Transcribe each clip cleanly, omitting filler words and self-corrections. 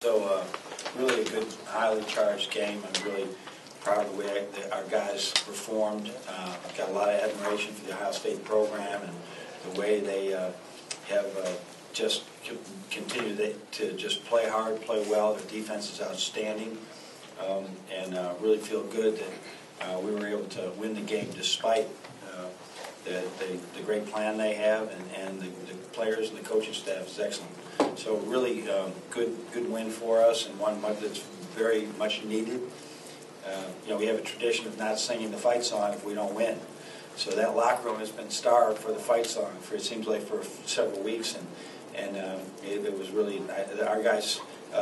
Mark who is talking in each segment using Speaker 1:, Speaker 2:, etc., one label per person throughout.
Speaker 1: So really a good, highly charged game. I'm really proud of the way our guys performed. I've got a lot of admiration for the Ohio State program and the way they have just continued to just play hard, play well. Their defense is outstanding, and really feel good that we were able to win the game despite the great plan they have, and the players and the coaching staff is excellent. So really good win for us, and one that's very much needed. We have a tradition of not singing the fight song if we don't win. So that locker room has been starved for the fight song for, it seems like, for several weeks, and it was really, our guys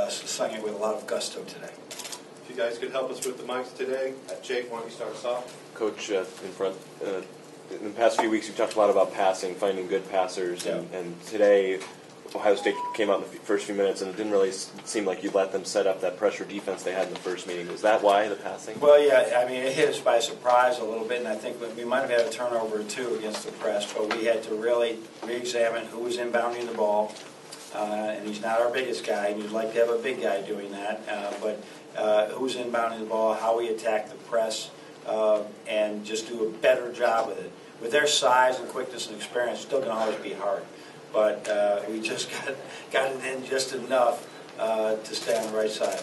Speaker 1: sung it with a lot of gusto today.
Speaker 2: If you guys could help us with the mics today, Jake, why don't you start us off?
Speaker 3: Coach, in front, in the past few weeks, you've talked a lot about passing, finding good passers,
Speaker 1: yeah.
Speaker 3: and today Ohio State came out in the first few minutes, and it didn't really seem like you let them set up that pressure defense they had in the first meeting. Was that why, the passing?
Speaker 1: Well, yeah, I mean, it hit us by surprise a little bit, and I think we might have had a turnover or two against the press, but we had to really re-examine who was inbounding the ball, and he's not our biggest guy, and you'd like to have a big guy doing that, but who's inbounding the ball, how we attack the press, and just do a better job with it. With their size and quickness and experience, it's still going to always be hard. But we just got it in just enough to stay on the right side.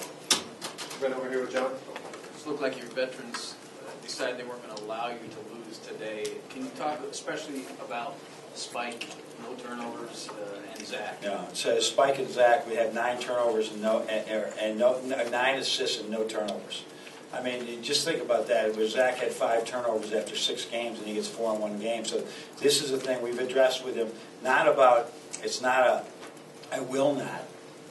Speaker 2: Right over here with John.
Speaker 4: It looked like your veterans decided they weren't going to allow you to lose today. Can you talk especially about Spike, no turnovers, and Zach?
Speaker 1: Yeah, so Spike and Zach, we had 9 turnovers and 9 assists and no turnovers. I mean, you just think about that. Where Zach had 5 turnovers after 6 games, and he gets 4 in 1 game. So this is a thing we've addressed with him. It's not a I will not.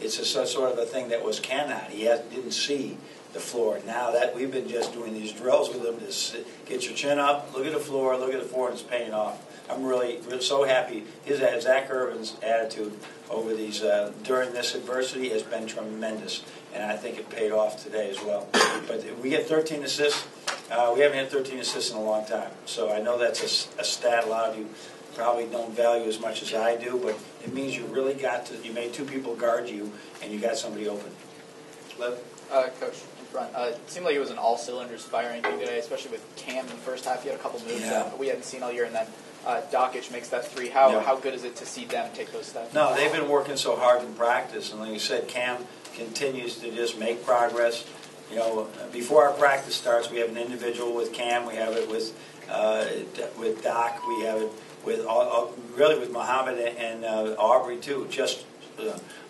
Speaker 1: It's a sort of a thing that was cannot. He didn't see the floor. Now that we've been just doing these drills with him to get your chin up, look at the floor, look at the floor, and it's paying off. I'm really so happy. Zach Irvin's attitude over these during this adversity has been tremendous, and I think it paid off today as well. But we get 13 assists. We haven't had 13 assists in a long time, so I know that's a stat a lot of you probably don't value as much as I do, but it means you really you made 2 people guard you, and you got somebody open.
Speaker 2: Lev?
Speaker 5: Coach, in front. It seemed like it was an all-cylinders firing thing today, especially with Cam in the first half. He had a couple moves that we hadn't seen all year, and then Dockich makes that 3. How good is it to see them take those steps?
Speaker 1: No, they've been working so hard in practice, and like you said, Cam continues to just make progress. Before our practice starts, we have an individual with Cam. We have it with Doc. We have it with really with Muhammad and Aubrey too. Just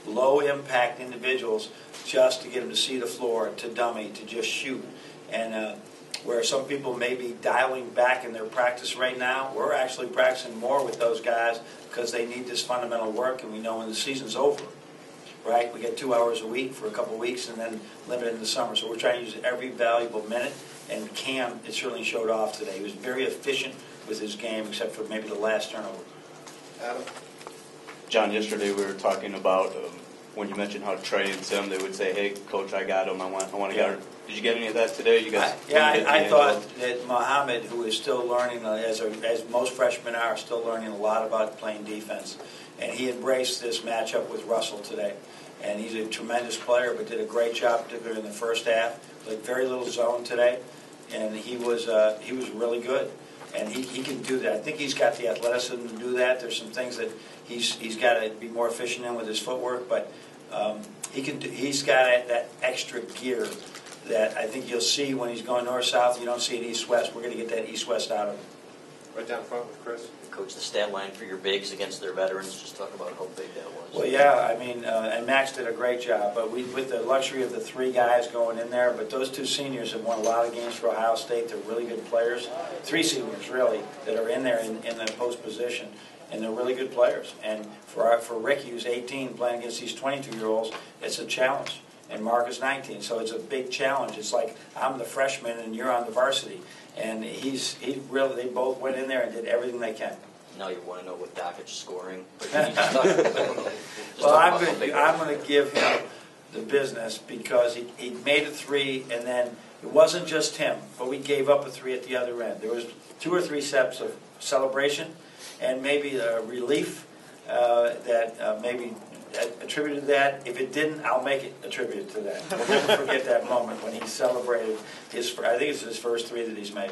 Speaker 1: low impact individuals, just to get them to see the floor, to dummy, to just shoot. And where some people may be dialing back in their practice right now, we're actually practicing more with those guys because they need this fundamental work, and we know when the season's over, right? We get 2 hours a week for a couple of weeks and then limited in the summer. So we're trying to use every valuable minute, and Cam, it certainly showed off today. He was very efficient with his game, except for maybe the last turnover.
Speaker 2: Adam?
Speaker 6: John, yesterday we were talking about when you mentioned how Trey and Tim, they would say, "Hey, Coach, I got him. I want to get him." Did you get any of that today? You guys?
Speaker 1: I thought that Muhammad, who is still learning, as most freshmen are, still learning a lot about playing defense, and he embraced this matchup with Russell today. And he's a tremendous player, but did a great job, particularly in the first half. Like very little zone today, and he was really good. And he can do that. I think he's got the athleticism to do that. There's some things that he's got to be more efficient in with his footwork, but he's got that extra gear that I think you'll see when he's going north-south. You don't see it east-west. We're going to get that east-west out of him.
Speaker 2: Right down front with Chris.
Speaker 7: Coach, the stat line for your bigs against their veterans, just talk about how big that was.
Speaker 1: Well, yeah, I mean, and Max did a great job, but with the luxury of the 3 guys going in there, but those 2 seniors have won a lot of games for Ohio State. They're really good players. 3 seniors, really, that are in there in the post position, and they're really good players. And for Ricky, who's 18, playing against these 22-year-olds, it's a challenge. And Mark is 19, so it's a big challenge. It's like I'm the freshman and you're on the varsity. And they both went in there and did everything they can.
Speaker 7: Now you want to know what Dockich scoring.
Speaker 1: Well, I'm going to give him the business because he made a 3, and then it wasn't just him, but we gave up a 3 at the other end. There was 2 or 3 steps of celebration and maybe a relief that maybe attributed to that. If it didn't, I'll make it attributed to that. We'll never forget that moment when he celebrated I think it's his first three that he's made.